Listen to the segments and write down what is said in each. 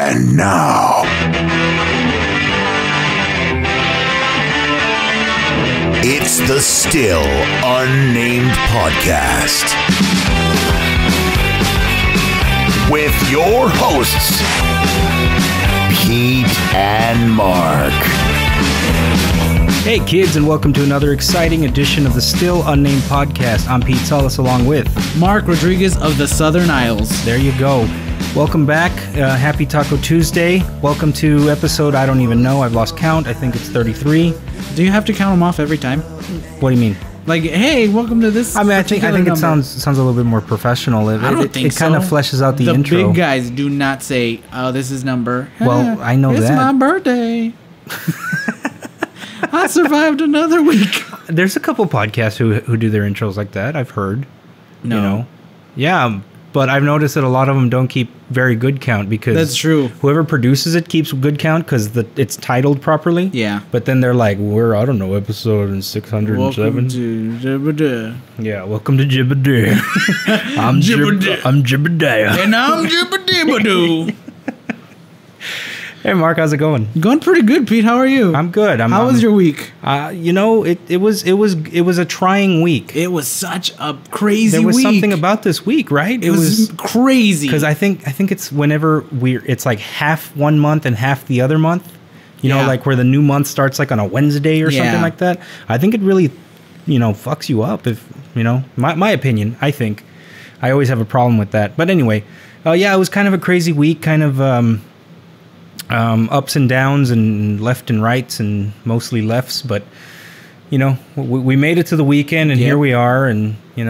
And now, it's the Still Unnamed Podcast with your hosts, Pete and Mark. Hey kids, and welcome to another exciting edition of the Still Unnamed Podcast. I'm Pete Salas along with Mark Rodriguez of the Southern Isles. There you go. Welcome back. Happy Taco Tuesday. Welcome to episode, I don't even know. I've lost count. I think it's 33. Do you have to count them off every time? What do you mean? Like, hey, welcome to this. I mean, I think it sounds a little bit more professional. I don't think it kind of fleshes out the intro. The big guys do not say, "Oh, this is number." Well, I know it's that. It's my birthday. I survived another week. There's a couple podcasts who do their intros like that. I've heard. No. You know? Yeah, but I've noticed that a lot of them don't keep very good count because that's true. Whoever produces it keeps good count because it's titled properly. Yeah. But then they're like, I don't know, episode 607. Welcome to Jibba-da. Yeah, welcome to Jibba-da. I'm Jibba-da. And I'm Jibba-dibba-doo. Hey, Mark, how's it going? Going pretty good, Pete. How are you? I'm good. How was your week? It was a trying week. It was such a crazy week. There was something about this week, right? It was crazy. Because I think it's whenever it's like half one month and half the other month. You know, like where the new month starts like on a Wednesday or something like that. I think it really, fucks you up if, my opinion, I think. I always have a problem with that. But anyway, it was kind of a crazy week, kind of ups and downs and left and rights and mostly lefts, but we made it to the weekend and here we are, and it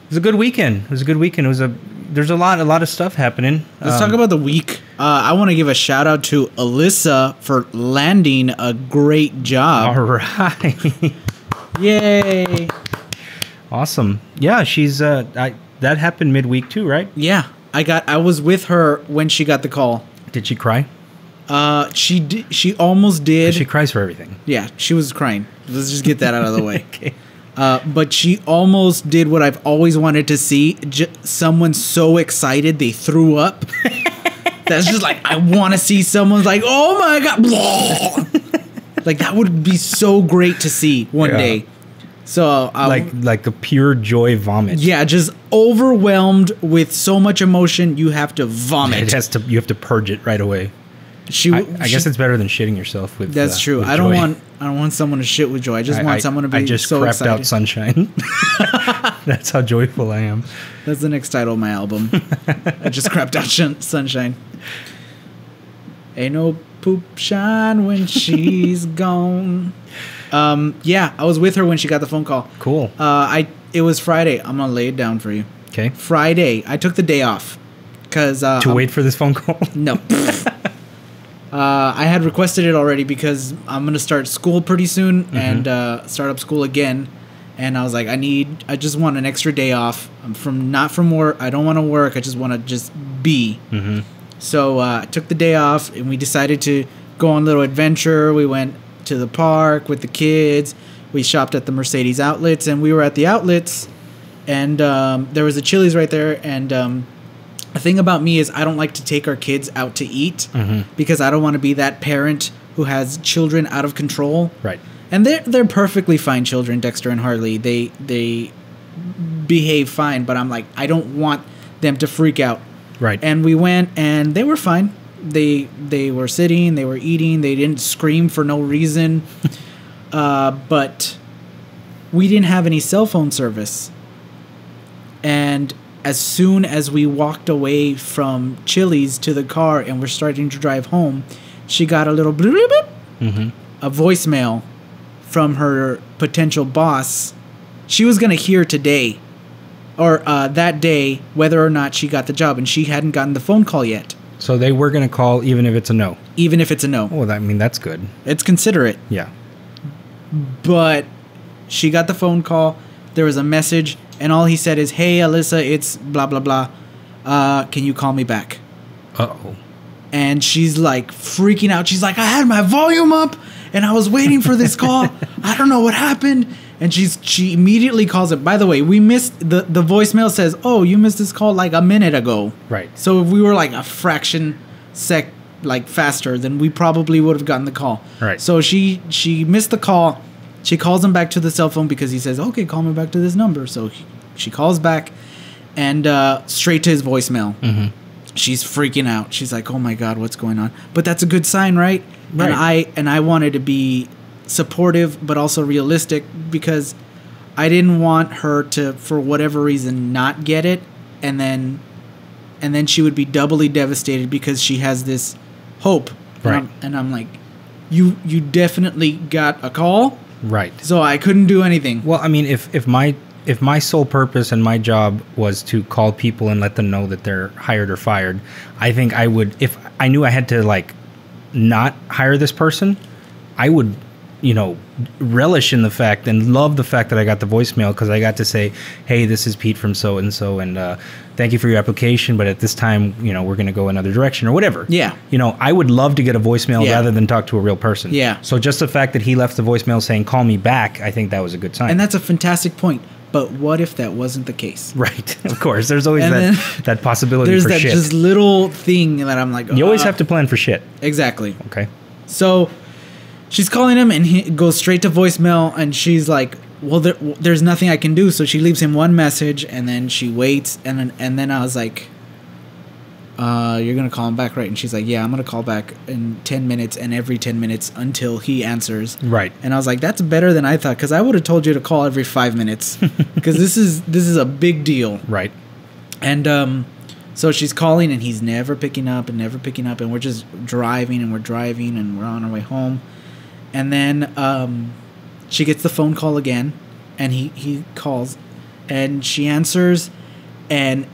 was a good weekend. There's a lot of stuff happening. Let's talk about the week. I want to give a shout out to Alyssa for landing a great job. All right. Yay. Awesome. Yeah, she's that happened midweek too, right? Yeah. I was with her when she got the call. Did she cry? She almost did. She cries for everything. Yeah, she was crying. Let's just get that out of the way. Okay. But she almost did what I've always wanted to see. Someone so excited they threw up. That's just like, I want to see someone like, oh my God. Like, that would be so great to see one day. So like a pure joy vomit. Yeah, just overwhelmed with so much emotion, you have to vomit. You have to purge it right away. I guess it's better than shitting yourself with. That's true. I don't want someone to shit with joy. I just want someone to be so excited. I just crapped out sunshine. That's how joyful I am. That's the next title of my album. I just crapped out sunshine. Ain't no poop shine when she's gone. I was with her when she got the phone call. Cool. It was Friday. I'm gonna lay it down for you. Okay. Friday. I took the day off because to wait for this phone call. No. I had requested it already because I'm going to start school pretty soon and start up school again. And I was like, I just want an extra day off. I'm not from work. I don't want to work. I just want to just be. Mm-hmm. So I took the day off and we decided to go on a little adventure. We went to the park with the kids. We shopped at the Mercedes outlets, and we were at the outlets and there was a Chili's right there. And the thing about me is I don't like to take our kids out to eat because I don't want to be that parent who has children out of control. Right. And they're perfectly fine children, Dexter and Harley. They behave fine, but I'm like, I don't want them to freak out. Right. And we went, and they were fine. They were sitting, they were eating, they didn't scream for no reason. But we didn't have any cell phone service. And as soon as we walked away from Chili's to the car and we're starting to drive home, she got a little a voicemail from her potential boss. She was going to hear today or that day whether or not she got the job, and she hadn't gotten the phone call yet. So they were going to call even if it's a no? Even if it's a no. Oh, that's good. It's considerate. Yeah. But she got the phone call. There was a message, and all he said is, "Hey, Alyssa, it's blah, blah, blah. Can you call me back?" Uh-oh. And she's like freaking out. She's like, "I had my volume up, and I was waiting for this call. I don't know what happened." And she immediately calls it. By the way, we missed the voicemail says, "Oh, you missed this call like a minute ago." Right. So if we were like a fraction like faster, then we probably would have gotten the call. Right. So she missed the call. She calls him back to the cell phone because he says, okay, call me back to this number. So she calls back and straight to his voicemail. Mm-hmm. She's freaking out. She's like, oh my God, what's going on? But that's a good sign, right? Right. And I wanted to be supportive, but also realistic, because I didn't want her to, for whatever reason, not get it. And then she would be doubly devastated because she has this hope. Right. And I'm like, you definitely got a call. Right. So I couldn't do anything. Well, I mean, if my sole purpose and my job was to call people and let them know that they're hired or fired, I think I would, if I knew I had to like not hire this person, I would, relish in the fact and love the fact that I got the voicemail, because I got to say, hey, this is Pete from so-and-so, and thank you for your application, but at this time, we're going to go another direction or whatever. Yeah. I would love to get a voicemail rather than talk to a real person. Yeah. So just the fact that he left the voicemail saying, call me back, I think that was a good sign. And that's a fantastic point. But what if that wasn't the case? Right. Of course. There's always that possibility there's for that shit. just little thing that I'm like, You always have to plan for shit. Exactly. Okay. So she's calling him and he goes straight to voicemail, and she's like, well, there's nothing I can do. So she leaves him one message, and then she waits, and then I was like, you're going to call him back, right? And she's like, yeah, I'm going to call back in 10 minutes and every 10 minutes until he answers. Right. And I was like, that's better than I thought, because I would have told you to call every 5 minutes, because this is a big deal. Right. And so she's calling, and he's never picking up, and we're just driving, and we're on our way home. And then she gets the phone call again, and he calls, and she answers, and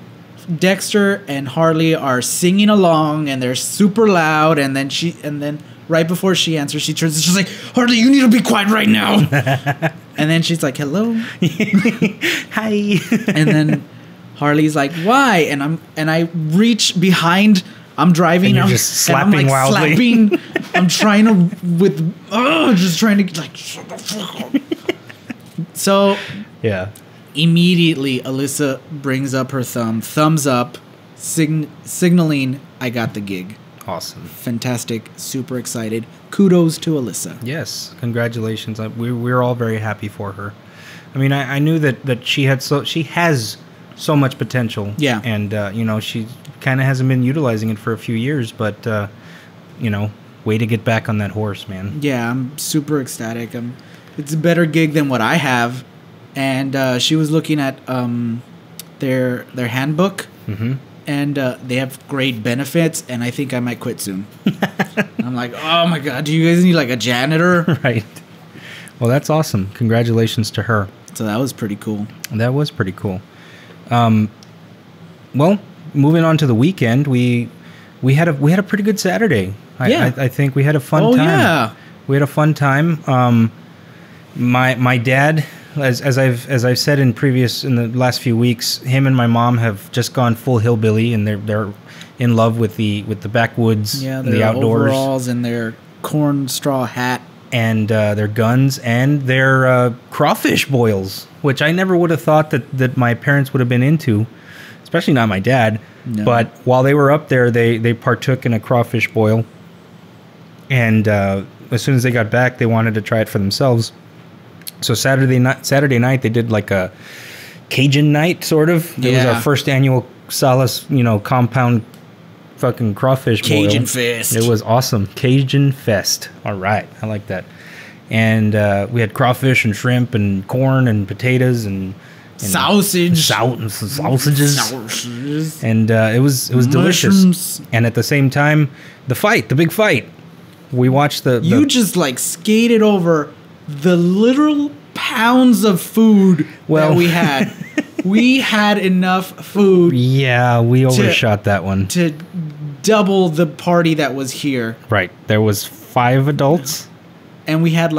Dexter and Harley are singing along, and they're super loud, and then right before she answers, she turns and she's like, Harley, you need to be quiet right now. And then she's like, hello. Hi. And then Harley's like, why? And I reach behind. I'm driving. And you're I'm just slapping and I'm like wildly. Slapping. I'm trying to just trying to like shut the fuck up. So Yeah. immediately Alyssa brings up her thumbs up, signaling I got the gig. Awesome. Fantastic. Super excited. Kudos to Alyssa. Yes. Congratulations. We're all very happy for her. I mean, I knew that she has so much potential. Yeah. And she kind of hasn't been utilizing it for a few years, but way to get back on that horse, man. Yeah, I'm super ecstatic. It's a better gig than what I have. And she was looking at their handbook, mm-hmm. and they have great benefits, and I think I might quit soon. I'm like, oh my God, do you guys need like a janitor? Right. Well, that's awesome. Congratulations to her. So that was pretty cool. That was pretty cool. Well, moving on to the weekend, we had a pretty good Saturday. I think we had a fun time. Oh yeah. We had a fun time. My dad, as I've said in the last few weeks, him and my mom have just gone full hillbilly, and they're in love with the backwoods, and the outdoors, overalls and their corn straw hat, and their guns and their crawfish boils, which I never would have thought that my parents would have been into, especially not my dad. No. But while they were up there, they partook in a crawfish boil, and as soon as they got back, they wanted to try it for themselves. So Saturday night they did like a Cajun night, sort of. It was our first annual Solace, compound fucking crawfish boil. Cajun Fest. It was awesome. Cajun Fest. All right. I like that. And we had crawfish and shrimp and corn and potatoes and sausages. And it was delicious. And at the same time, the big fight. We watched You just like skated over the literal pounds of food that we had. We had enough food. Yeah, we overshot that one. To double the party that was here. Right. There was 5 adults. And we had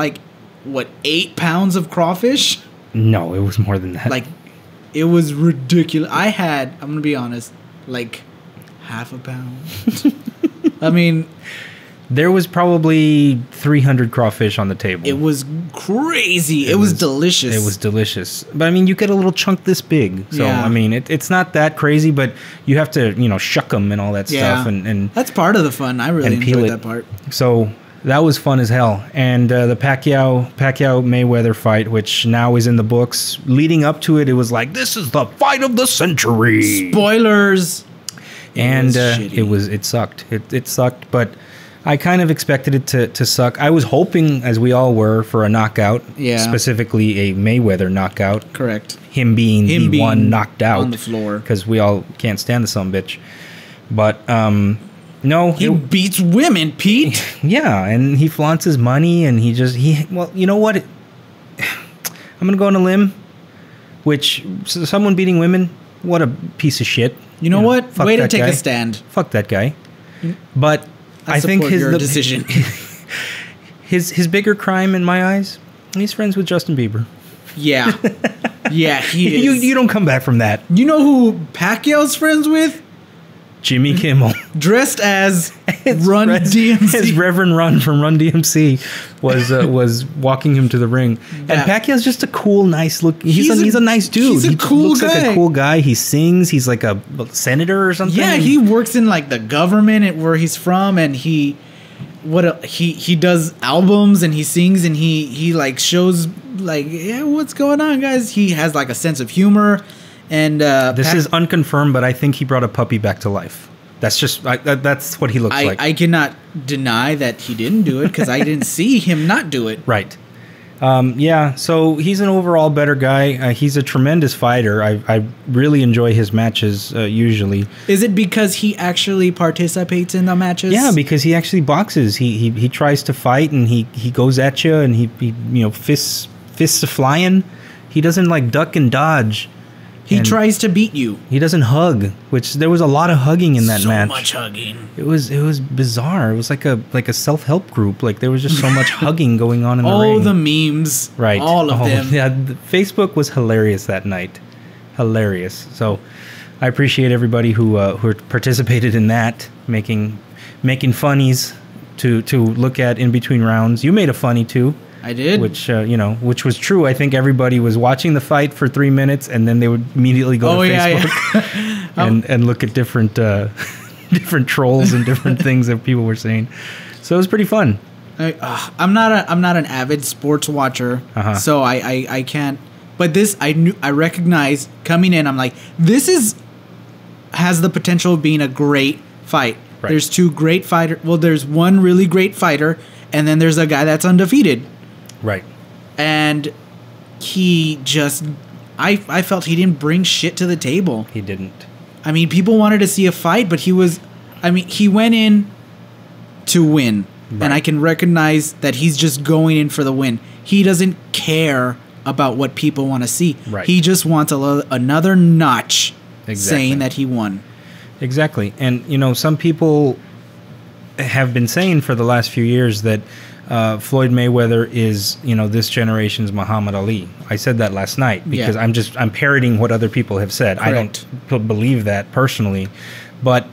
8 pounds of crawfish? No, it was more than that. It was ridiculous. I had, I'm going to be honest, half a pound. I mean, There was probably 300 crawfish on the table. It was crazy. It was delicious. It was delicious. But I mean, you get a little chunk this big. So, Yeah. I mean, it's not that crazy, but you have to, shuck them and all that stuff. And that's part of the fun. I really and peel enjoyed it. that part. So that was fun as hell. And the Pacquiao Mayweather fight, which now is in the books, leading up to it, it was like, this is the fight of the century. Spoilers. And shitty. it sucked. It sucked, but I kind of expected it to suck. I was hoping, as we all were, for a knockout. Yeah. Specifically a Mayweather knockout. Correct. Him being the one knocked out. On the floor. Because we all can't stand the sumbitch. But, no. He beats women, Pete. Yeah, and he flaunts his money, and well, you know what? I'm going to go on a limb, which, someone beating women, what a piece of shit. You know what? Fuck Way to that take guy. a stand. Fuck that guy. But I think your decision. his bigger crime in my eyes, he's friends with Justin Bieber. Yeah. Yeah, he is. You don't come back from that. You know who Pacquiao's friends with? Jimmy Kimmel. Dressed as Run DMC. His Reverend Run from Run DMC was walking him to the ring. And Pacquiao's just a cool, nice look. He's a nice dude. He's a cool looks guy. like a cool guy. He sings. He's like a senator or something. Yeah, he works in like the government where he's from, and he does albums and he sings and he like shows like, yeah, what's going on, guys? He has like a sense of humor. And this is unconfirmed, but I think he brought a puppy back to life. That's just that's what he looks like. I cannot deny that he didn't do it because I didn't see him not do it. Right. Yeah. So he's an overall better guy. He's a tremendous fighter. I really enjoy his matches usually. Is it because he actually participates in the matches? Yeah, because he actually boxes. He tries to fight and he goes at you and he fists are flying. He doesn't like duck and dodge. He tries to beat you. He doesn't hug, which there was a lot of hugging in that match. So much hugging. It was bizarre. It was like a self-help group. Like there was just so much hugging going on in the ring. All the memes. Right. All of them. Yeah, Facebook was hilarious that night. Hilarious. So I appreciate everybody who participated in that, making funnies to look at in between rounds. You made a funny too. I did. Which was true. I think everybody was watching the fight for 3 minutes and then they would immediately go to Facebook and look at different different trolls and different things that people were saying. So it was pretty fun. I'm not an avid sports watcher, so I can't. But this I recognize coming in. I'm like, this has the potential of being a great fight. Right. There's two great fighters. Well, there's one really great fighter, and then there's a guy that's undefeated. Right. And he just, I felt he didn't bring shit to the table. He didn't. I mean, people wanted to see a fight, but he went in to win. Right. And I can recognize that he's just going in for the win. He doesn't care about what people want to see. Right. He just wants another notch saying that he won. Exactly. And, some people have been saying for the last few years that Floyd Mayweather is, this generation's Muhammad Ali. I said that last night because I'm parroting what other people have said. Correct. I don't believe that personally. But,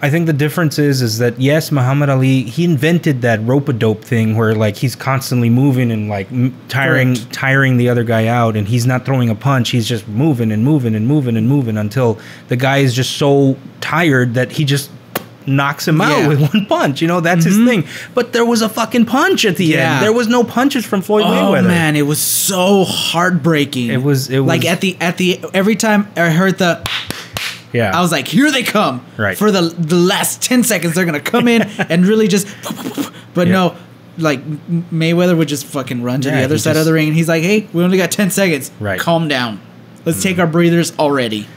I think the difference is that, yes, Muhammad Ali, he invented that rope-a-dope thing where, like, he's constantly moving and, like, tiring the other guy out, and he's not throwing a punch. He's just moving and moving and moving and moving until the guy is just so tired that he just knocks him out with one punch. That's his thing. But there was a fucking punch at the end. There was no punches from Floyd Mayweather. Oh man, it was so heartbreaking. It was like at the every time I heard the I was like, here they come. Right. For the last 10 seconds they're gonna come in and really just but no, like Mayweather would just fucking run to the other side of the ring and he's like, hey, we only got 10 seconds. Right. Calm down. Let's take our breathers already.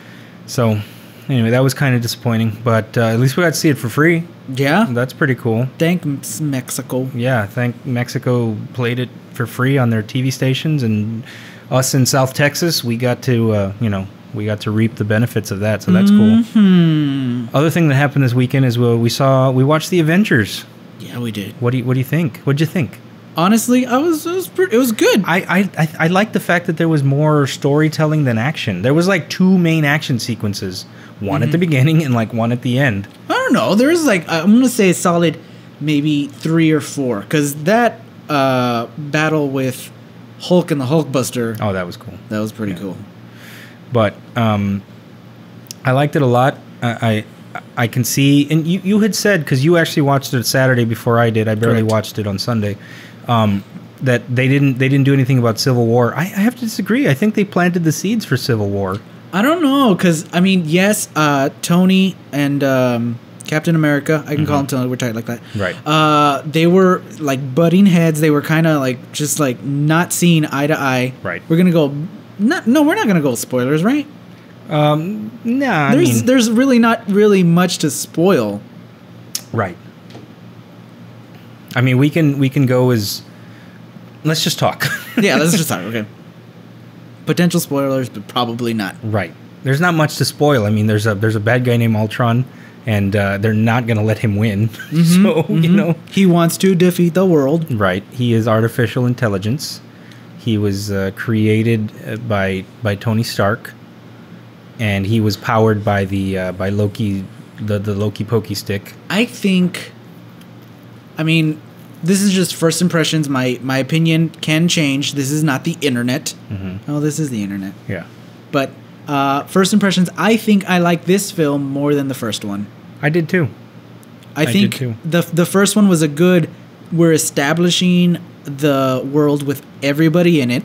So anyway, that was kind of disappointing, but at least we got to see it for free. Yeah. That's pretty cool. Thank Mexico. Yeah, thank Mexico played it for free on their TV stations, and us in South Texas, we got to, reap the benefits of that, so that's cool. Other thing that happened this weekend is we watched the Avengers. Yeah, we did. What do you think? What'd you think? honestly, it was good. I like the fact that there was more storytelling than action. There was like 2 main action sequences, one at the beginning and like one at the end. I don't know. There was like, I'm gonna say a solid maybe 3 or 4, because that battle with Hulk and the Hulkbuster. Oh, that was cool. That was pretty cool. But I liked it a lot. I can see, and you had said, because you actually watched it Saturday before I did. I barely watched it on Sunday. That they didn't do anything about Civil War. I have to disagree. I think they planted the seeds for Civil War. I don't know, because I mean, yes, Tony and Captain America. I can call him Tony. We're tight like that. Right. They were like butting heads. They were kind of like just like not seeing eye to eye. Right. We're gonna go. No, we're not gonna go with spoilers, right? Nah. There's really not really much to spoil. Right. I mean, we can go as. Let's just talk. Yeah, let's just talk. Okay. Potential spoilers, but probably not. Right. There's not much to spoil. I mean, there's a bad guy named Ultron, and they're not going to let him win. So, you know. He wants to defeat the world. Right. He is artificial intelligence. He was created by Tony Stark, and he was powered by by Loki, the Loki Pokey stick. I think. I mean, this is just first impressions. My opinion can change. This is not the internet. Oh, this is the internet. Yeah. But first impressions, I think I like this film more than the first one. I did too. I think the first one was a good. We're establishing the world with everybody in it,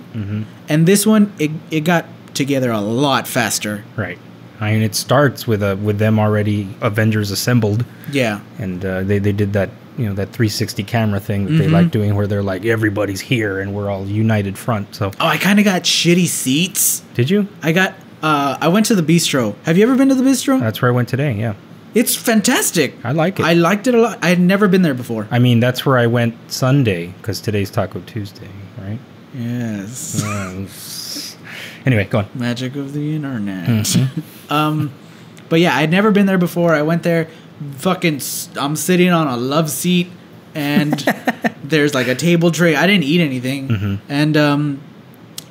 and this one it got together a lot faster. Right. I mean, it starts with them already Avengers assembled. Yeah. And they did that, you know, that 360 camera thing that they like doing, where they're like, everybody's here and we're all united front. So. Oh, I kind of got shitty seats. Did you? I went to the bistro. Have you ever been to the bistro? That's where I went today. Yeah. It's fantastic. I like it. I liked it a lot. I had never been there before. I mean, that's where I went Sunday, because today's Taco Tuesday, right? Yes. Anyway, go on. Magic of the internet. But yeah, I'd never been there before. I went there. I'm sitting on a love seat, and there's like a table tray. I didn't eat anything, and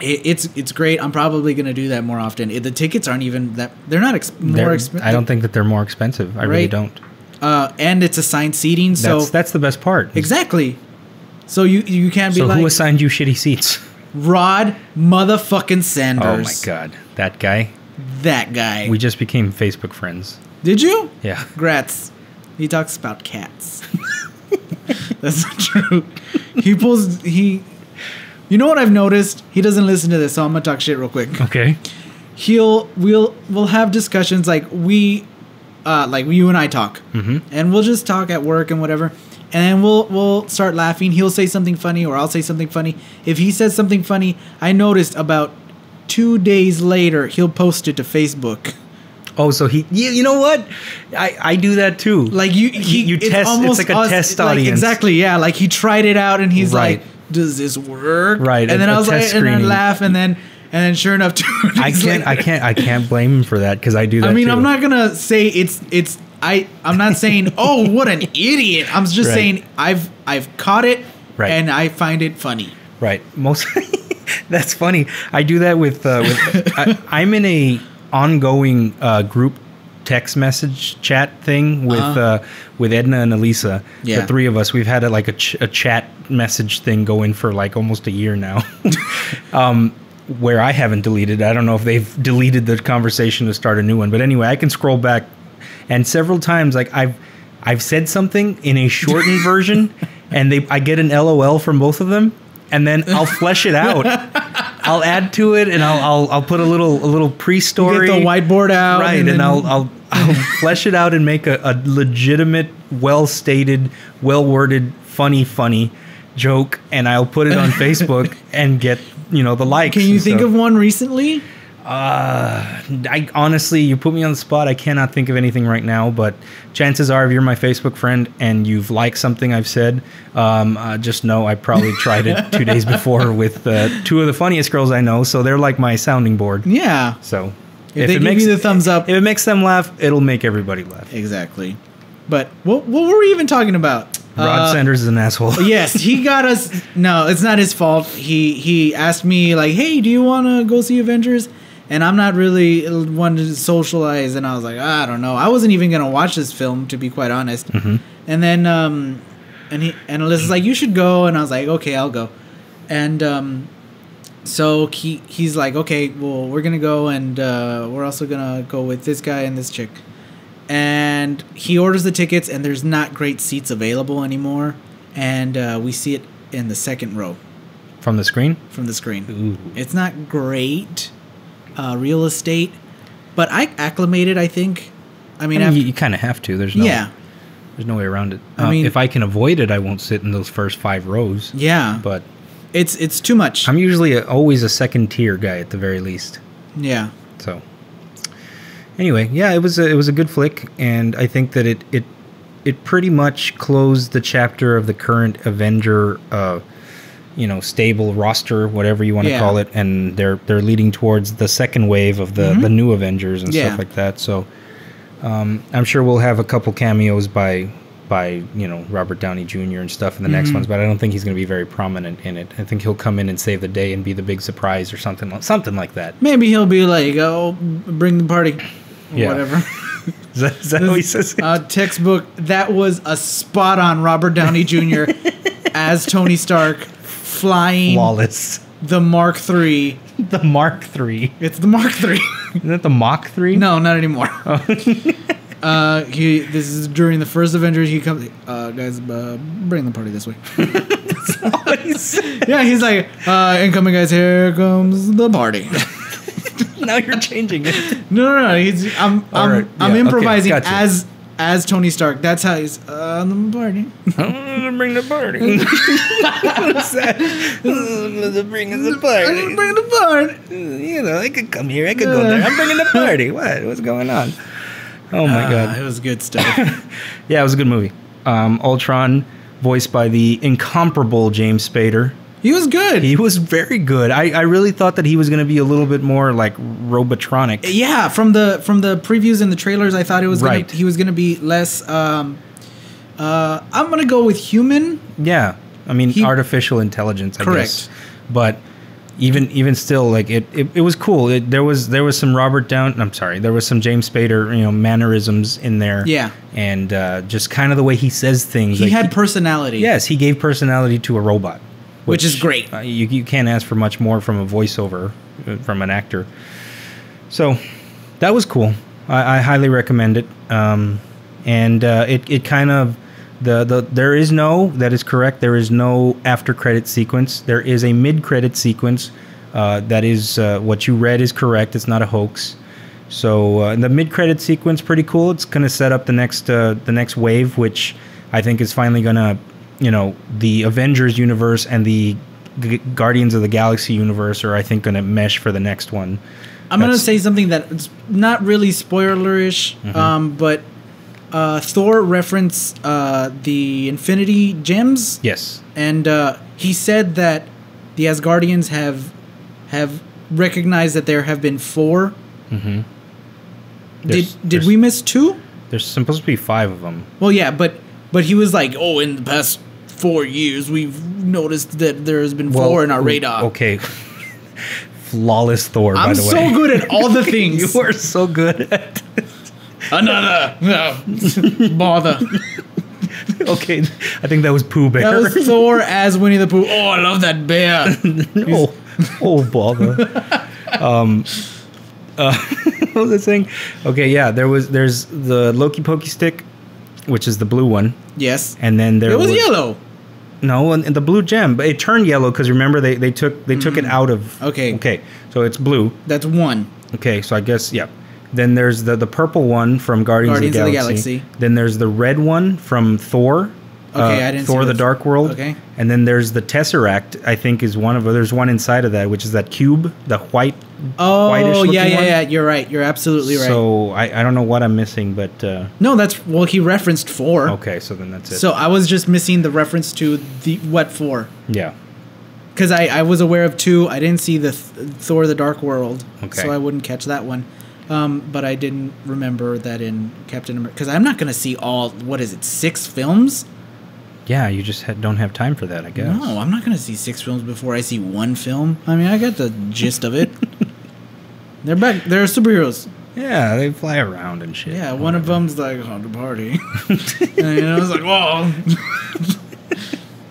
it's great. I'm probably gonna do that more often. The tickets aren't even that. They're not more expensive. I don't think that they're more expensive. I really don't. And it's assigned seating, so that's the best part. Exactly. So you can't be so like. So who assigned you shitty seats? Rod motherfucking Sanders. Oh my god, that guy. That guy. We just became Facebook friends. Did you? Yeah. Grats. He talks about cats. That's not true. You know what I've noticed? He doesn't listen to this, so I'm gonna talk shit real quick. Okay. We'll have discussions like you and I talk, and we'll just talk at work and whatever, and then we'll start laughing. He'll say something funny, or I'll say something funny. If he says something funny, I noticed about 2 days later he'll post it to Facebook. Oh, so you know what? I do that too. Like you test. It's like a test audience. Exactly. Yeah. Like he tried it out and he's like, "Does this work?" Right. And then I was like, and then laugh, and then sure enough, I can't blame him for that, because I do that. I mean, too. I'm not gonna say I'm not saying, oh, what an idiot. I'm just saying I've caught it, and I find it funny. Right. Mostly. That's funny. I do that with I'm in a ongoing group text message chat thing with Edna and Elisa. Yeah. The three of us. We've had a chat message thing going for like almost a year now. Where I haven't deleted. I don't know if they've deleted the conversation to start a new one. But anyway, I can scroll back, and several times like I've said something in a shortened version, and I get an LOL from both of them. And then I'll flesh it out. I'll add to it, and I'll put a little pre-story. You get the whiteboard out, right? And I'll flesh it out and make a legitimate, well-stated, well-worded, funny joke, and I'll put it on Facebook and get the likes. Can you think of one recently? I honestly, you put me on the spot. I cannot think of anything right now, but chances are, if you're my Facebook friend and you've liked something I've said, just know I probably tried it 2 days before with two of the funniest girls I know, so they're like my sounding board. Yeah. So if they give you the thumbs up, if it makes them laugh, it'll make everybody laugh. Exactly. But what were we even talking about? Rod Sanders is an asshole. Yes, he got us. No, it's not his fault. He asked me like, "Hey, do you want to go see Avengers?" And I'm not really one to socialize, and I was like, I don't know. I wasn't even gonna watch this film, to be quite honest. Mm-hmm. And then and Alyssa's like, "You should go," and I was like, "Okay, I'll go." And so he's like, "Okay, well, we're gonna go, and we're also gonna go with this guy and this chick." And he orders the tickets, and there's not great seats available anymore. And we see it in the second row. From the screen? From the screen. Ooh. It's not great real estate, but I acclimated, I think. I mean you kind of have to. There's no way around it. I mean, if I can avoid it, I won't sit in those first 5 rows. Yeah. But it's too much. I'm usually always a second tier guy at the very least. Yeah. So anyway, yeah, it was a good flick, and I think that it pretty much closed the chapter of the current Avenger stable roster, whatever you want to call it, and they're leading towards the second wave of the new Avengers and stuff like that. So I'm sure we'll have a couple cameos by Robert Downey Jr. and stuff in the next ones, but I don't think he's going to be very prominent in it. I think he'll come in and save the day and be the big surprise or something like that. Maybe he'll be like, "Oh, bring the party," or whatever. Is that what he says? Textbook. That was a spot on Robert Downey Jr. as Tony Stark flying flawless. The Mark III. The Mark III. It's the Mark III. Isn't that the Mach 3? No, not anymore. This is during the first Avengers. He comes, guys, bring the party this way. Yeah, he's like, incoming guys, here comes the party. Now you're changing it. No. I'm improvising gotcha. as Tony Stark. That's how he's the party. I'm gonna bring the party. What's that? I'm bringing the party. I'm bringing the party. I could come here. I could go there. I'm bringing the party. What's going on? Oh my god, it was good stuff. Yeah, it was a good movie. Ultron, voiced by the incomparable James Spader. He was good. He was very good. I really thought that he was going to be a little bit more like Robotronic. Yeah, from the previews and the trailers, I thought he was going to be less. I'm going to go with human. Yeah, I mean artificial intelligence. I guess. But even still, like it was cool. There was some there was some James Spader mannerisms in there. Yeah, and just kind of the way he says things. He had personality. Yes, he gave personality to a robot. Which is great. You can't ask for much more from a voiceover, from an actor. So that was cool. I highly recommend it. And it kind of there is no after credit sequence. There is a mid credit sequence. That is what you read is correct. It's not a hoax. So the mid credit sequence pretty cool. It's going to set up the next wave, which I think is finally going to. The Avengers universe and the Guardians of the Galaxy universe are, I think, going to mesh for the next one. I'm going to say something that's not really spoilerish, but Thor referenced the Infinity Gems. Yes. And he said that the Asgardians have recognized that there have been 4. Mm-hmm. Did we miss 2? There's supposed to be 5 of them. Well, yeah, but he was like, "Oh, in the past 4 years, we've noticed that there has been 4 in our radar." Okay. Flawless Thor, by the way. I'm so good at all the things. You are so good at another. No. Bother. Okay, I think that was Pooh Bear. That was Thor as Winnie the Pooh. Oh, I love that bear. No. Oh, bother. What was I saying? Okay, yeah, there's the Loki Pokey stick, which is the blue one. Yes. And then there was yellow. No, and the blue gem, but it turned yellow because remember they took it out of. Okay, so it's blue. That's 1. Okay, so I guess yeah. Then there's the purple one from Guardians of the Galaxy. Then there's the red one from Thor. Okay, I didn't Thor: The Dark World. Okay. And then there's the Tesseract. I think is one of. There's one inside of that, which is that cube, the white. Oh yeah. You're right. You're absolutely right. So I don't know what I'm missing, but no, he referenced 4. Okay, so then that's it. So I was just missing the reference to the what 4. Yeah. Because I was aware of 2. I didn't see the Thor: The Dark World, okay. So I wouldn't catch that one. But I didn't remember that in Captain America because I'm not going to see all. What is it? 6 films? yeah, you just don't have time for that, I guess. No, I'm not going to see 6 films before I see one film. I mean, I got the gist of it. They're back. They're superheroes. Yeah, they fly around and shit. Yeah, one of them's like, on the party. And I was like, whoa.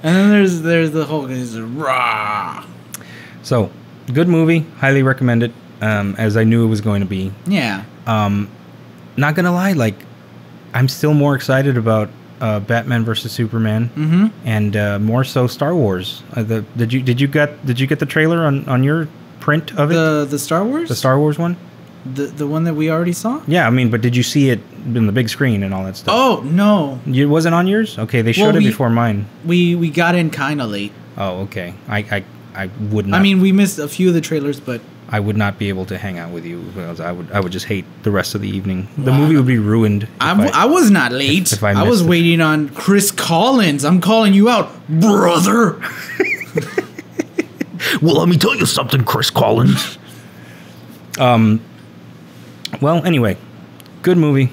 And then there's the Hulk. He's like, rah. So, good movie. Highly recommend it, as I knew it was going to be. Yeah. Not going to lie, like, I'm still more excited about Batman versus Superman, and more so Star Wars. Did you get the trailer on your print of it? The Star Wars? The Star Wars one? The one that we already saw? Yeah, I mean, but did you see it in the big screen and all that stuff? Oh, no. It wasn't on yours? Okay, they showed it before mine. We got in kind of late. Oh, okay. I would not. I mean, we missed a few of the trailers, but I would not be able to hang out with you because I would just hate the rest of the evening. The movie would be ruined. I was not late. If I was waiting on Chris Collins. I'm calling you out, brother. Well, let me tell you something, Chris Collins. Well, anyway, good movie.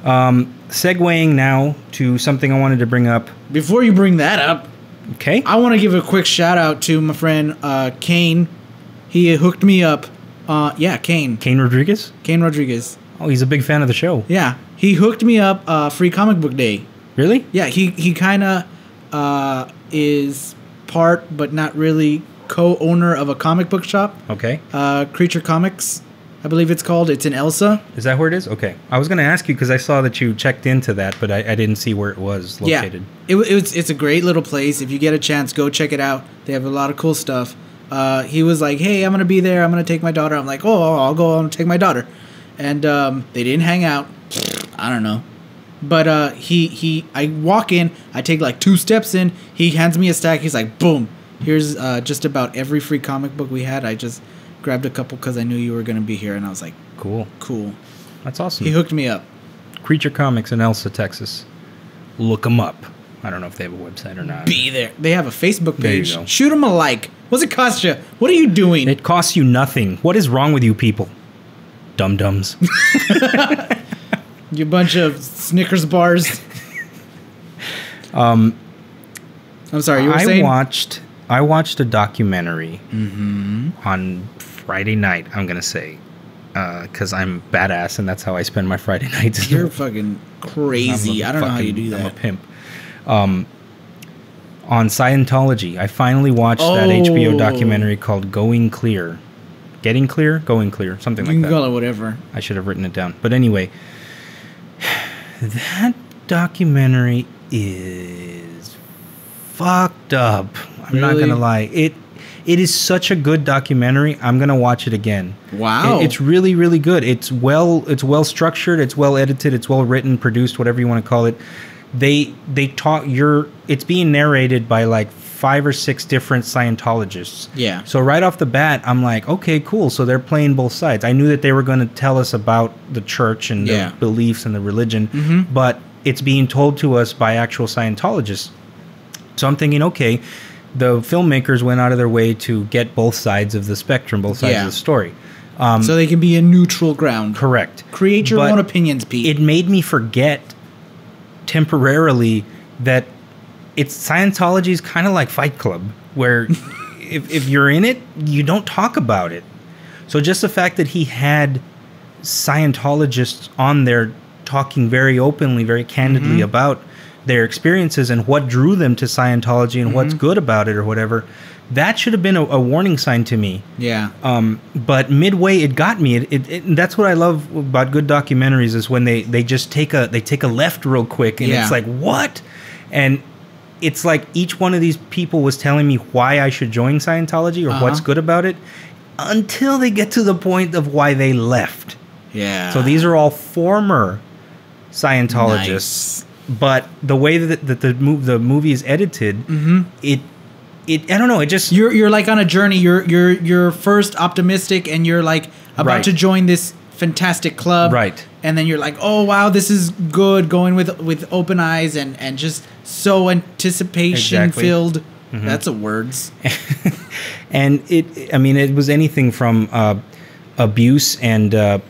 Segueing now to something I wanted to bring up. Before you bring that up, okay, I want to give a quick shout out to my friend Kane. He hooked me up. Kane. Kane Rodriguez? Kane Rodriguez. Oh, he's a big fan of the show. Yeah. He hooked me up Free Comic Book Day. Really? Yeah, he kind of is part, but not really, co-owner of a comic book shop. Okay. Creature Comics, I believe it's called. It's in Elsa. Is that where it is? Okay. I was going to ask you because I saw that you checked into that, but I didn't see where it was located. Yeah. It's a great little place. If you get a chance, go check it out. They have a lot of cool stuff. He was like, hey, I'm going to be there. I'm going to take my daughter. I'm like, oh, I'll go and take my daughter. And they didn't hang out. I don't know. But I walk in. I take like 2 steps in. He hands me a stack. He's like, boom. Here's just about every free comic book we had. I just grabbed a couple because I knew you were going to be here. And I was like, cool. That's awesome. He hooked me up. Creature Comics in Elsa, Texas. Look them up. I don't know if they have a website or not. Be there. They have a Facebook There you page. go. Shoot them a like. What's it cost you? What are you doing? It costs you nothing. What is wrong with you people? Dum-dums. You bunch of Snickers bars. I'm sorry, you were saying? I watched a documentary on Friday night, I'm going to say. Because I'm badass, and that's how I spend my Friday nights. You're fucking crazy. I don't know how you do that. I'm a pimp. On Scientology, I finally watched that HBO documentary called Going Clear. Getting Clear? Going Clear. Something like that. You can call it whatever. I should have written it down. But anyway, that documentary is fucked up. I'm not going to lie. It is such a good documentary. I'm going to watch it again. Wow. It's really, really good. It's well structured. It's well edited. It's well written, produced, whatever you want to call it. They talk. It's being narrated by like 5 or 6 different Scientologists. Yeah. So right off the bat, I'm like, okay, cool. So they're playing both sides. I knew that they were going to tell us about the church and the beliefs and the religion, but it's being told to us by actual Scientologists. So I'm thinking, okay, the filmmakers went out of their way to get both sides of the spectrum, both sides of the story. So they can be a neutral ground. Correct. Create your own opinions, Pete. It made me forget temporarily that Scientology is kind of like Fight Club, where if you're in it, you don't talk about it. So just the fact that he had Scientologists on there talking very openly, very candidly about their experiences and what drew them to Scientology and what's good about it or whatever, that should have been a warning sign to me. Yeah. But midway, it got me. That's what I love about good documentaries is when they just take a left real quick and it's like, what? And it's like each one of these people was telling me why I should join Scientology or what's good about it until they get to the point of why they left. Yeah. So these are all former Scientologists. Nice. But the way that the movie is edited, it I don't know. It just you're like on a journey. You're first optimistic, and you're like about to join this fantastic club, right? And then you're like, oh wow, this is good. Going with open eyes and just so anticipation filled. That's a words. And it was anything from abuse and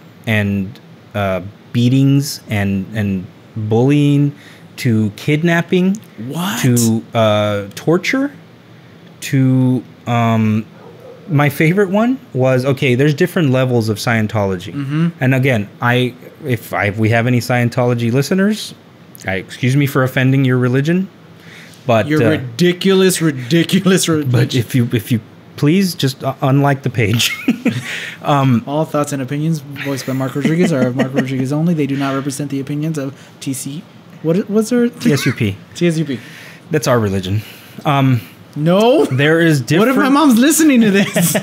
beatings and bullying to kidnapping, What? to torture, to my favorite one was, okay, there's different levels of Scientology. And again, if we have any Scientology listeners, excuse me for offending your religion, but You're ridiculous religion. but if you please just unlike the page. All thoughts and opinions voiced by Mark Rodriguez are of Mark Rodriguez only. They do not represent the opinions of what's our TSUP. TSUP. That's our religion. No. There is different. What if my mom's listening to this?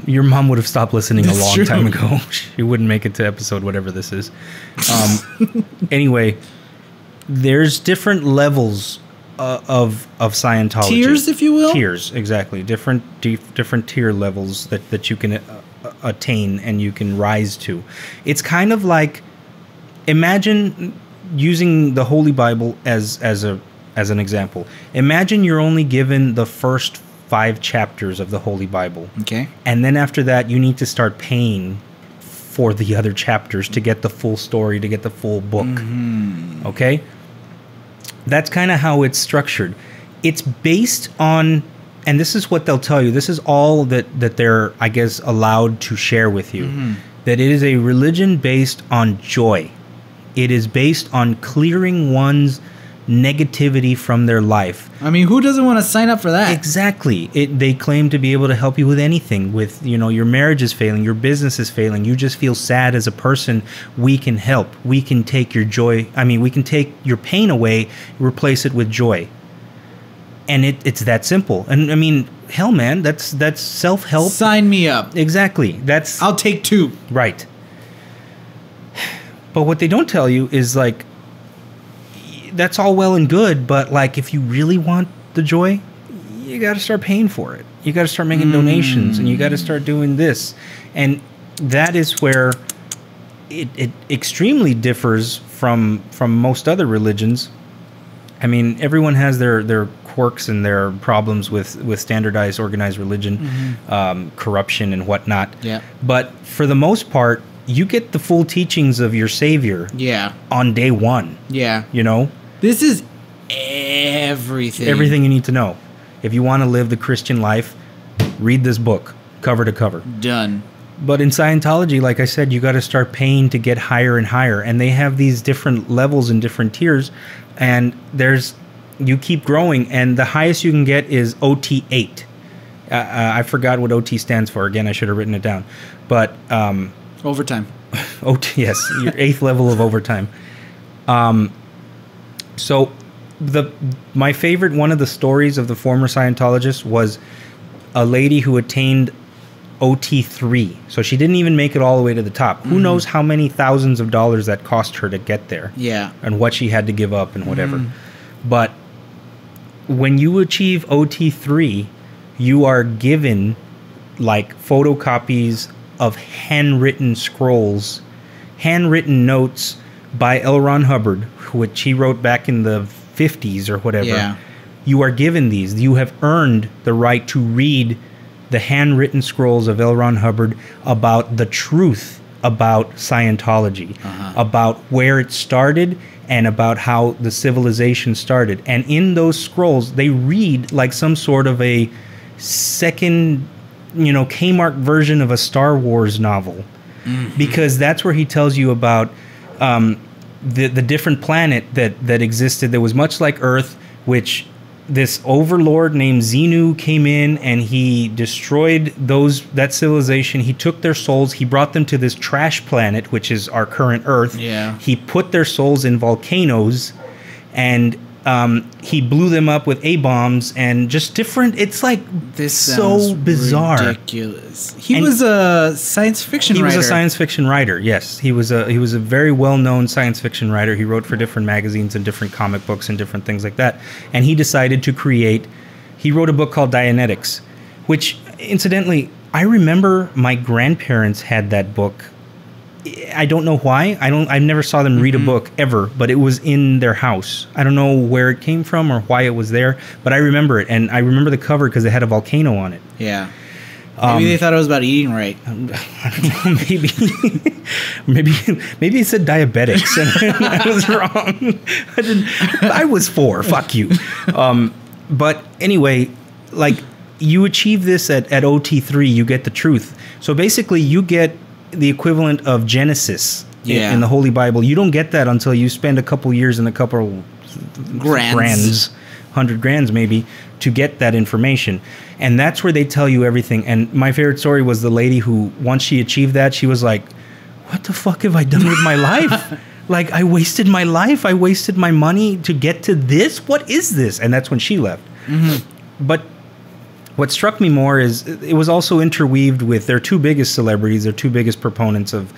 Your mom would have stopped listening That's a long true. time ago. She wouldn't make it to episode whatever this is. Anyway, there's different levels of Scientology. Tiers, if you will. Tiers, exactly. Different tier levels that you can attain and you can rise to. It's kind of like, imagine using the Holy Bible as an example. Imagine you're only given the first 5 chapters of the Holy Bible. Okay. And then after that, you need to start paying for the other chapters to get the full story, to get the full book. Okay? That's kind of how it's structured. It's based on, and this is what they'll tell you, this is all that they're, I guess, allowed to share with you, that it is a religion based on joy. It is based on clearing one's negativity from their life. I mean, who doesn't want to sign up for that? Exactly. They claim to be able to help you with anything. With, your marriage is failing, your business is failing, you just feel sad as a person. We can help. We can take your joy. We can take your pain away, replace it with joy. And it's that simple. And hell, man, that's self-help. Sign me up. Exactly. I'll take 2. Right. But what they don't tell you is, like, that's all well and good, but, like, if you really want the joy, you got to start paying for it. You got to start making donations, and you got to start doing this. And that is where it extremely differs from most other religions. Everyone has their quirks and their problems with standardized, organized religion, corruption and whatnot. Yeah. But for the most part, you get the full teachings of your Savior on day one. Yeah. This is everything. Everything you need to know. If you want to live the Christian life, read this book, cover to cover. Done. But in Scientology, like I said, you got to start paying to get higher and higher. And they have these different levels and different tiers. And you keep growing. And the highest you can get is OT 8. I forgot what OT stands for. Again, I should have written it down. But overtime. OT, yes, your 8th level of overtime. So my favorite one of the stories of the former Scientologists was a lady who attained OT3. So she didn't even make it all the way to the top. Who knows how many thousands of dollars that cost her to get there. Yeah. And what she had to give up and whatever. But when you achieve OT3, you are given, like, photocopies of handwritten scrolls, handwritten notes by L. Ron Hubbard, which he wrote back in the 50s or whatever. Yeah. You are given these. You have earned the right to read the handwritten scrolls of L. Ron Hubbard about the truth about Scientology, about where it started and about how the civilization started. And in those scrolls, they read like some sort of a second, Kmart version of a Star Wars novel. Because that's where he tells you about the different planet that existed that was much like Earth, which this overlord named Xenu came in and he destroyed that civilization. He took their souls, he brought them to this trash planet, which is our current Earth. Yeah. He put their souls in volcanoes and he blew them up with A-bombs and just different. It's like This so sounds bizarre. ridiculous. He was a science fiction writer. He was a science fiction writer. Yes, he was a very well-known science fiction writer. He wrote for different magazines and different comic books and different things like that. And he decided to create. He wrote a book called Dianetics, which, incidentally, I remember my grandparents had that book. I don't know why. I never saw them read a book ever, but it was in their house. I don't know where it came from or why it was there, but I remember it, and I remember the cover because it had a volcano on it. Yeah. Maybe they thought it was about eating right. maybe, maybe it said diabetics, and I was wrong. I was 4. Fuck you. But anyway, like you achieve this at OT3, you get the truth. So basically, you get the equivalent of Genesis in the Holy Bible. You don't get that until you spend a couple years and a couple grands, 100 grands maybe, to get that information. And that's where they tell you everything. And my favorite story was the lady who, once she achieved that, she was like, what the fuck have I done with my life? Like, I wasted my life. I wasted my money to get to this. What is this? And that's when she left. Mm-hmm. But what struck me more is it was also interweaved with their 2 biggest celebrities, their 2 biggest proponents of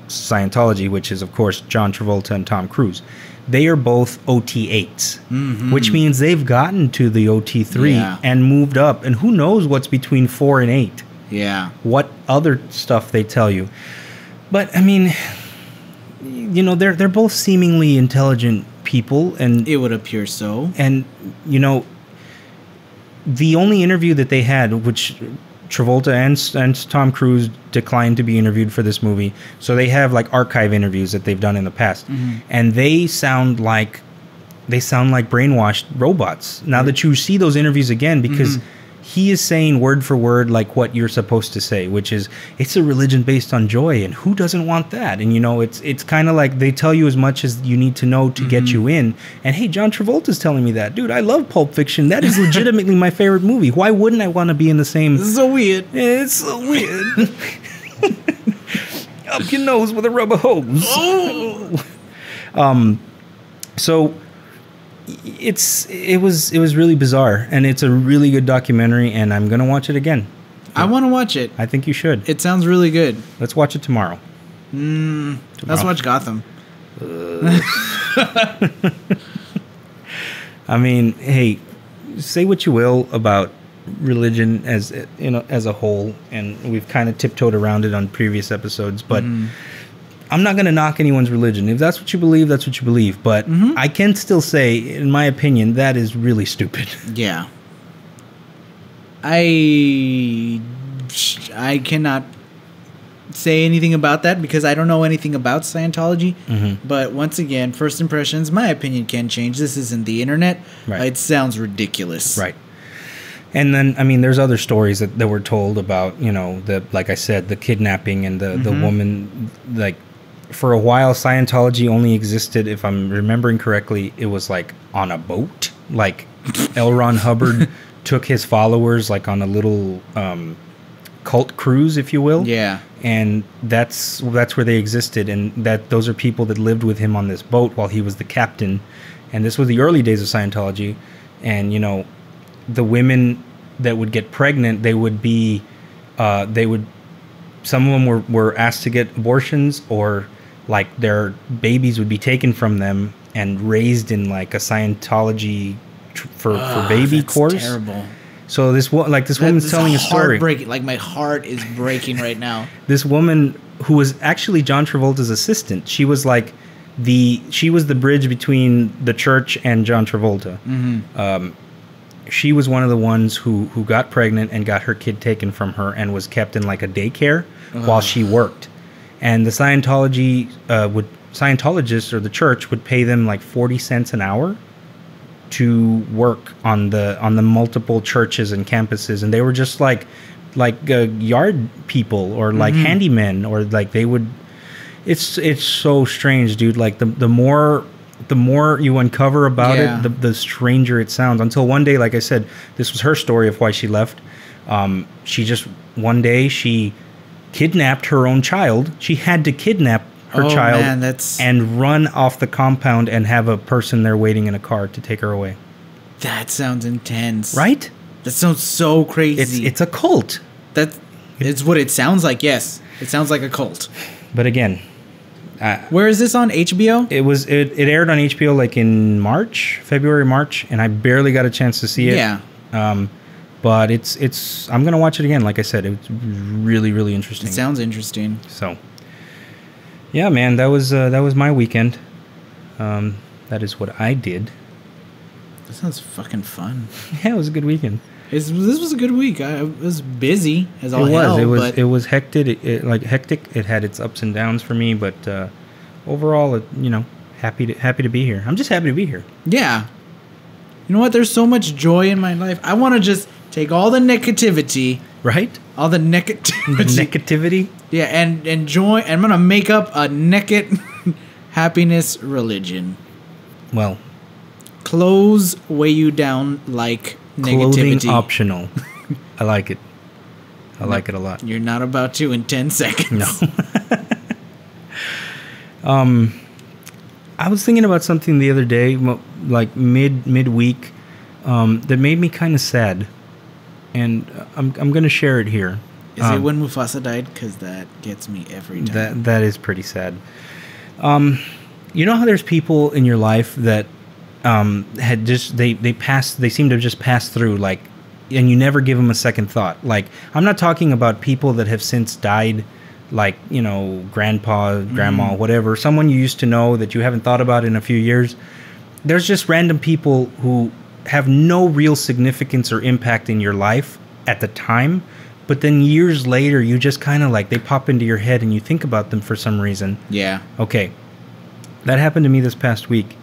Scientology, which is, of course, John Travolta and Tom Cruise. They are both OT8s, which means they've gotten to the OT3 and moved up. And who knows what's between 4 and 8? Yeah. What other stuff they tell you. But, I mean, you know, they're both seemingly intelligent people. And it would appear so. And, you know, the only interview that they had, which Travolta and Tom Cruise declined to be interviewed for this movie. So they have like archive interviews that they've done in the past. And they sound like brainwashed robots. Now that you see those interviews again, because he is saying word for word like what you're supposed to say, which is it's a religion based on joy, and who doesn't want that? And you know, it's kind of like they tell you as much as you need to know to get you in. And hey, John Travolta's telling me that, dude, I love Pulp Fiction. That is legitimately my favorite movie. Why wouldn't I want to be in the same? This is so weird. It's so weird. Up your nose with a rubber hose. So it was really bizarre, and it's a really good documentary, and I'm gonna watch it again. I want to watch it. I think you should. It sounds really good. Let's watch it tomorrow. Let's watch Gotham. I mean, hey, say what you will about religion as you know as a whole, and we've kind of tiptoed around it on previous episodes, but I'm not going to knock anyone's religion. If that's what you believe, that's what you believe. But I can still say, in my opinion, that is really stupid. Yeah. I cannot say anything about that because I don't know anything about Scientology. But once again, first impressions, my opinion can change. This isn't the internet. Right. It sounds ridiculous. Right. And then, I mean, there's other stories that were told about, you know, like I said, the kidnapping and the woman, like, for a while, Scientology only existed, if I'm remembering correctly, it was like on a boat. Like L. Ron Hubbard took his followers like on a little cult cruise, if you will. Yeah. And that's where they existed, and those are people that lived with him on this boat while he was the captain. And this was the early days of Scientology. And, you know, the women that would get pregnant, some of them were asked to get abortions, or like their babies would be taken from them and raised in like a Scientology for baby course. Terrible. So this woman's telling a story. Like my heart is breaking right now. This woman who was actually John Travolta's assistant. She was like she was the bridge between the church and John Travolta. She was one of the ones who got pregnant and got her kid taken from her and was kept in like a daycare while she worked. And the Scientologists or the church would pay them like 40 cents an hour to work on the multiple churches and campuses, and they were just like yard people or like handymen, or like they would. It's so strange, dude. Like the more you uncover about it, the stranger it sounds. Until one day, like I said, this was her story of why she left. She just one day she kidnapped her own child. She had to kidnap her child and run off the compound and have a person there waiting in a car to take her away. That sounds intense. Right? That sounds so crazy. It's a cult. It's what it sounds like, yes. It sounds like a cult. But again... where is this on? HBO? It aired on HBO like in February, March, and I barely got a chance to see it. Yeah. But I'm going to watch it again. Like I said, it's really, really interesting. It sounds interesting. So... yeah, man, that was my weekend. That is what I did. That sounds fucking fun. Yeah, it was a good weekend. This was a good week. I was busy as all hell. It was hectic. Hectic. It had its ups and downs for me, but overall, happy to be here. I'm just happy to be here. Yeah. You know what? There's so much joy in my life. I want to just take all the negativity. Right? All the negativity. Yeah, and joy. I'm going to make up a naked happiness religion. Well. Clothes weigh you down like negativity. Clothing optional. I like it. I like it a lot. You're not about to in 10 seconds. No. I was thinking about something the other day, like midweek, that made me kind of sad, and I'm going to share it here. Is it when Mufasa died? Because that gets me every time. That is pretty sad. You know how there's people in your life that had just they seem to have just passed through, like, and you never give them a second thought. Like, I'm not talking about people that have since died, like, grandpa, grandma, whatever, someone you used to know that you haven't thought about in a few years. There's just random people who have no real significance or impact in your life at the time, but then years later, you just kind of like, they pop into your head and you think about them for some reason. Yeah. Okay. That happened to me this past week.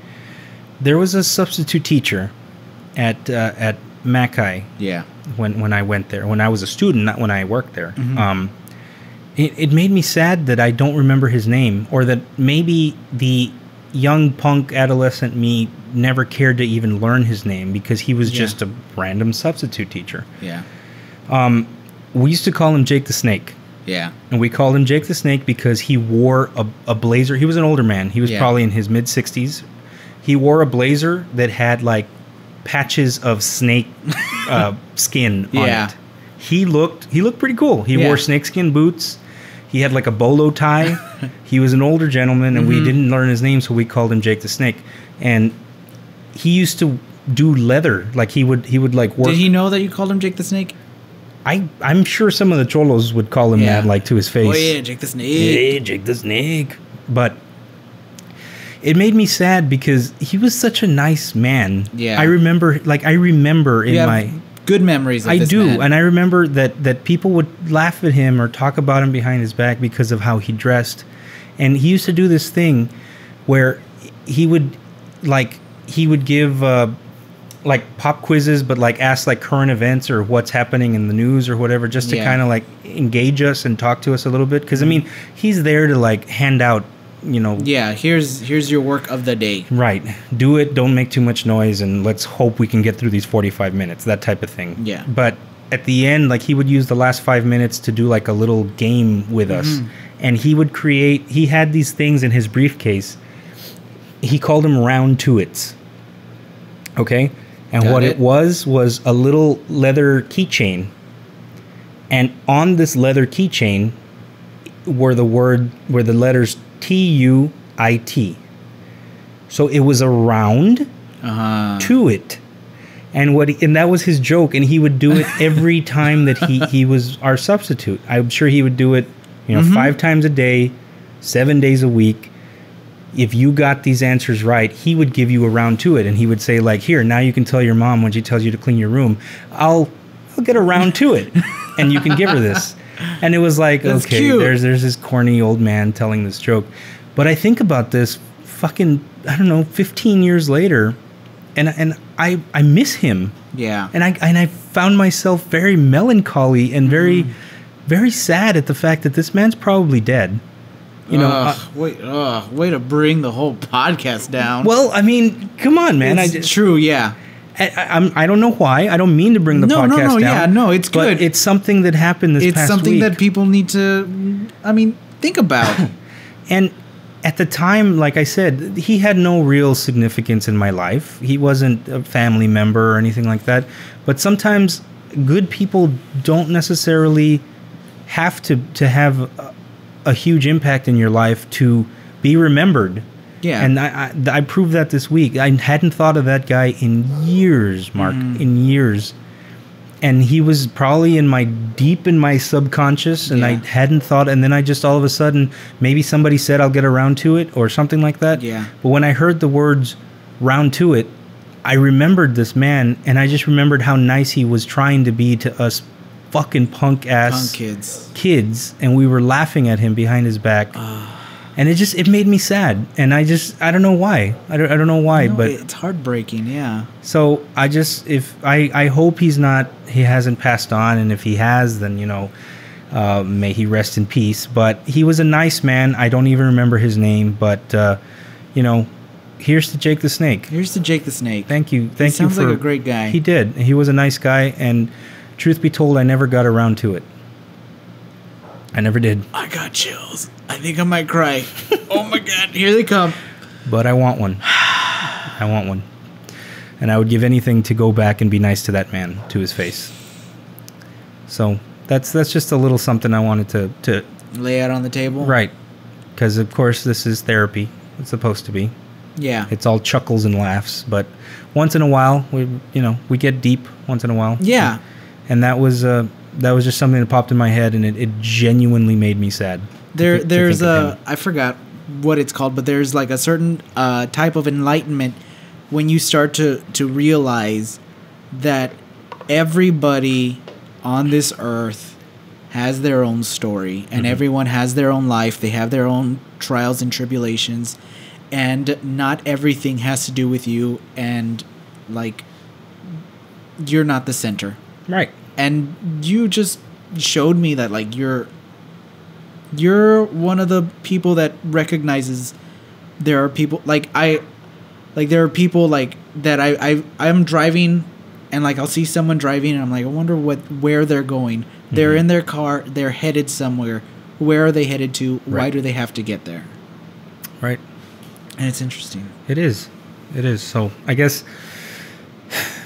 There was a substitute teacher at Mackay. Yeah. When I went there, when I was a student, not when I worked there. Mm-hmm. It made me sad that I don't remember his name, or that maybe the young punk adolescent me never cared to even learn his name because he was just a random substitute teacher. Yeah. We used to call him Jake the Snake. Yeah. And we called him Jake the Snake because he wore a blazer. He was an older man. He was probably in his mid-60s. He wore a blazer that had like patches of snake skin on it. He looked pretty cool. He wore snakeskin boots. He had like a bolo tie. He was an older gentleman, and we didn't learn his name, so we called him Jake the Snake. And he used to do leather. Like he would like work. Did he know that you called him Jake the Snake? I'm sure some of the cholos would call him that, like, to his face. Oh yeah, Jake the Snake. Hey, Jake the Snake. But it made me sad because he was such a nice man. Yeah. I remember in my good memories of this man. And I remember that people would laugh at him or talk about him behind his back because of how he dressed. And he used to do this thing where he would give like pop quizzes, but like ask like current events or what's happening in the news or whatever, just to kind of like engage us and talk to us a little bit. Because I mean, he's there to like hand out, here's your work of the day. Right. Do it. Don't make too much noise, and let's hope we can get through these 45 minutes. That type of thing. Yeah. But at the end, like, he would use the last 5 minutes to do like a little game with us, and he would create. He had these things in his briefcase. He called them round to-its. Okay. And what it was a little leather keychain. And on this leather keychain were the letters TUIT. So it was a round to it. And that was his joke, and he would do it every time that he was our substitute. I'm sure he would do it, 5 times a day, 7 days a week. If you got these answers right, he would give you a round to it, and he would say, like, here, now you can tell your mom when she tells you to clean your room, I'll get a round to it, and you can give her this. And it was like, that's okay, cute. There's this corny old man telling this joke. But I think about this fucking, 15 years later, and I miss him. Yeah. And I found myself very melancholy and very, very sad at the fact that this man's probably dead. Way to bring the whole podcast down. Well, I mean, come on, man. It's true, yeah. I don't know why. I don't mean to bring the podcast down. Yeah, no, it's good. But it's something that happened this past week. It's something that people need to, think about. And at the time, like I said, he had no real significance in my life. He wasn't a family member or anything like that. But sometimes good people don't necessarily have to have a huge impact in your life to be remembered. Yeah. And I proved that this week. I hadn't thought of that guy in years, Mark, in years. And he was probably deep in my subconscious, and I hadn't thought, and then I just all of a sudden, maybe somebody said I'll get around to it or something like that. Yeah. But when I heard the words round to it, I remembered this man, and I just remembered how nice he was trying to be to us fucking punk kids, and we were laughing at him behind his back. And it made me sad, and I don't know why. I don't know why, but it's heartbreaking. Yeah. So I hope he hasn't passed on, and if he has, then may he rest in peace. But he was a nice man. I don't even remember his name, but here's to Jake the Snake. Here's to Jake the Snake. Thank you. He sounds like a great guy. He did. He was a nice guy, and truth be told, I never got around to it. I never did. I got chills. I think I might cry. Oh my God, here they come. But I want one. I want one. And I would give anything to go back and be nice to that man, to his face. So that's just a little something I wanted to lay out on the table. Right. Because, of course, this is therapy. It's supposed to be. Yeah. It's all chuckles and laughs. But once in a while, we get deep once in a while. Yeah. And that was just something that popped in my head, and it genuinely made me sad. There's I forgot what it's called, but there's like a certain type of enlightenment when you start to realize that everybody on this earth has their own story, and everyone has their own life. They have their own trials and tribulations, and not everything has to do with you, and like you're not the center. Right. And you just showed me that like you're one of the people that recognizes there are people there are people like that I'm driving, and like I'll see someone driving, and I'm like, I wonder where they're going. They're in their car, they're headed somewhere. Where are they headed to? Right. Why do they have to get there? Right. And it's interesting. It is. So I guess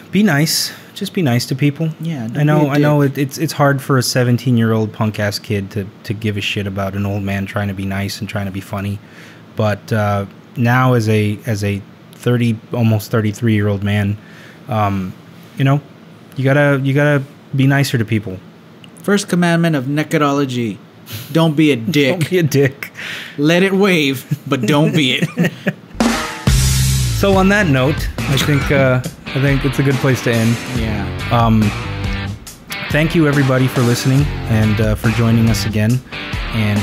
be nice. Just be nice to people. Yeah. I know it's hard for a 17-year-old punk ass kid to give a shit about an old man trying to be nice and trying to be funny. But now as a 30, almost 33-year-old man, you gotta be nicer to people. First commandment of Necrology: don't be a dick. Don't be a dick. Let it wave, but don't be it. So on that note, I think it's a good place to end. Yeah. Thank you everybody for listening and for joining us again. And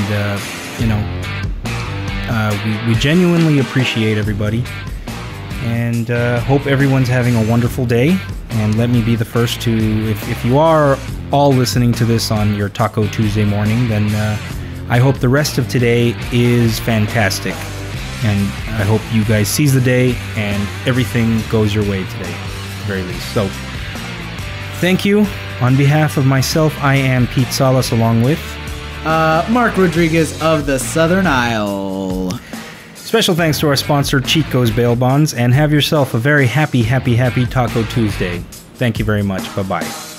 we genuinely appreciate everybody. And hope everyone's having a wonderful day. And let me be the first to, if you are all listening to this on your Taco Tuesday morning, then I hope the rest of today is fantastic. And I hope you guys seize the day and everything goes your way today, at the very least. So, thank you. On behalf of myself, I am Pete Salas, along with Mark Rodriguez of the Southern Isle. Special thanks to our sponsor, Chico's Bail Bonds, and have yourself a very happy Taco Tuesday. Thank you very much. Bye-bye.